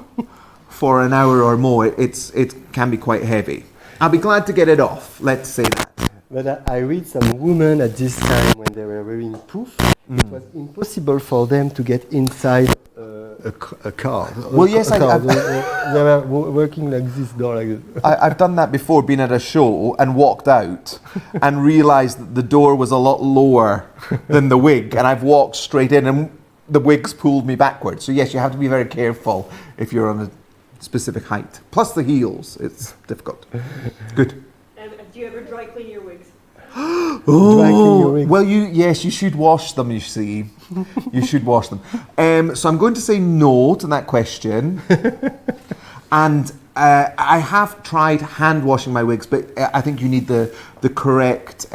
for an hour or more, it can be quite heavy. I'll be glad to get it off, let's say that. But I read some women at this time when they were wearing poof, it was impossible for them to get inside a car. Well, yes, they were working like this, door like this. I've done that before, been at a show and walked out and realised that the door was a lot lower than the wig, and I've walked straight in and the wigs pulled me backwards. So yes, you have to be very careful if you're on a specific height. Plus the heels, it's difficult. Good. Do you ever dry clean your wigs? Well, you should wash them, you see. You should wash them. So I'm going to say no to that question. And I have tried hand washing my wigs, but I think you need the correct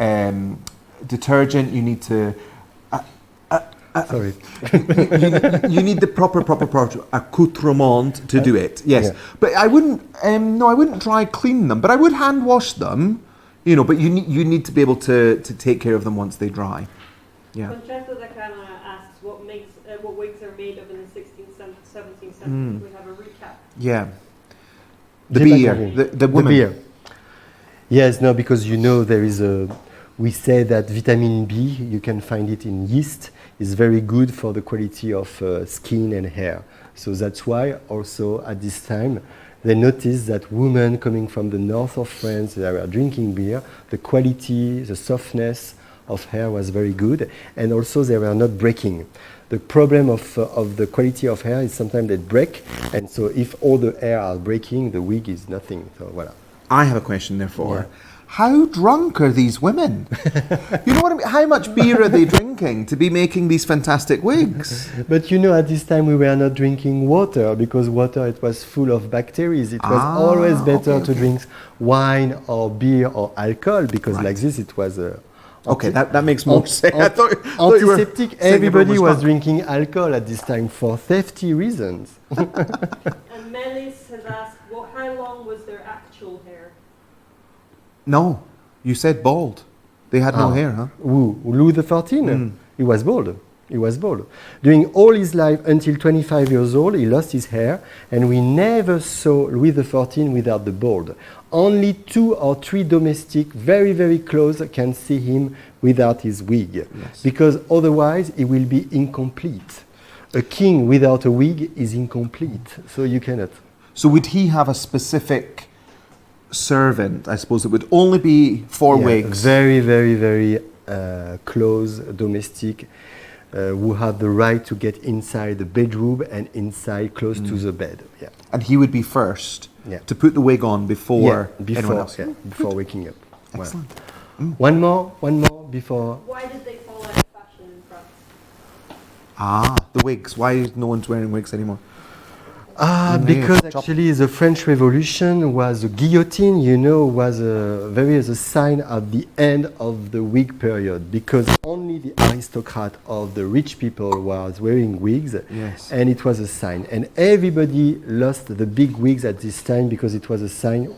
detergent. You need to... Sorry. you need the proper accoutrement to do it. Yes, yeah. But I wouldn't. No, I wouldn't dry clean them, but I would hand wash them. You know, but you need to be able to take care of them once they dry. Yeah. Francesca asks what wigs are made of in the 16th, 17th century. We have a recap. Yeah. The beer, the woman. The beer. Yes, no, because you know there is we say that vitamin B, you can find it in yeast, is very good for the quality of skin and hair. So that's why also at this time they noticed that women coming from the north of France, they were drinking beer, the quality, the softness of hair was very good, and also they were not breaking. The problem of the quality of hair is sometimes they break, and so if all the hair are breaking, the wig is nothing. So voilà. I have a question therefore. Yeah. How drunk are these women? You know what I mean? How much beer are they drinking to be making these fantastic wigs? But you know, at this time we were not drinking water because water, it was full of bacteria. It was always better to drink wine or beer or alcohol because like this it was... okay, that makes more sense. Antiseptic, everybody was drinking alcohol at this time for safety reasons. And Melis has asked, how long was their actual hair? No, you said bald. They had no hair, huh? Louis XIV, he was bald. He was bald. During all his life, until 25 years old, he lost his hair, and we never saw Louis XIV without the bald. Only 2 or 3 domestic, very, very close, can see him without his wig. Yes. Because otherwise, he will be incomplete. A king without a wig is incomplete, so you cannot. So would he have a specific servant? I suppose it would only be for wigs. Very, very, very close domestic who have the right to get inside the bedroom and inside close to the bed. Yeah. And he would be first to put the wig on before anyone else. Yeah, before waking up. Excellent. Wow. One more before. Why did they fall out of fashion in France? The wigs. Why no one's wearing wigs anymore? Because actually the French Revolution was a guillotine, you know, was a sign at the end of the wig period, because only the aristocrat of the rich people was wearing wigs, Yes. and it was a sign. And everybody lost the big wigs at this time because it was a sign,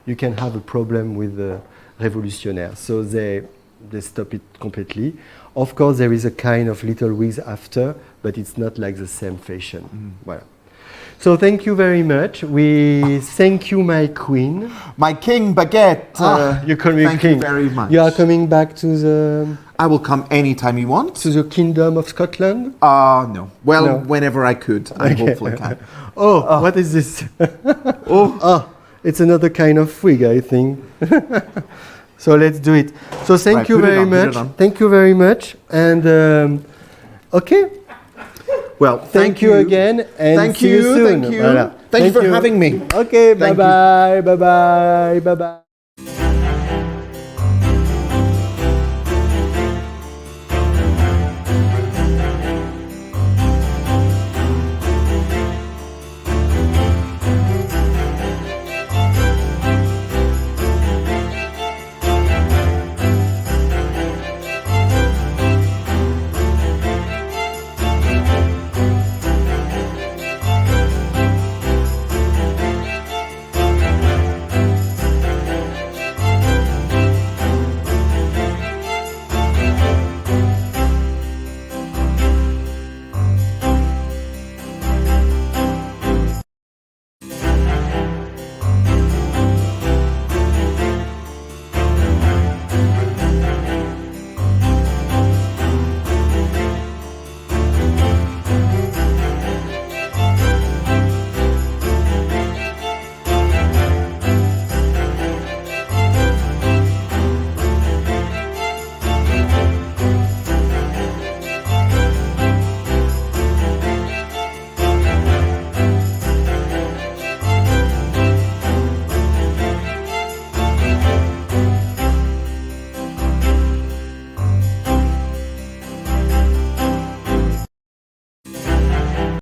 you can have a problem with the revolutionaires. So they stop it completely. Of course, there is a kind of little wigs after, but it's not like the same fashion. Voilà. So thank you very much. We thank you, my queen. My king baguette. You call me thank king. you very much. You are coming back to the I will come anytime you want. to the kingdom of Scotland. No. Well, No. whenever I could, I hopefully can. Oh, what is this? It's another kind of wig, I think. So let's do it. So thank Right, you put it very on, put it much. on. Thank you very much. And okay. Well, Thank you again. And Thank see you. you soon. Thank you. Voilà. Thank you for having me. Okay. Thank you. Bye bye. Bye bye. Bye bye.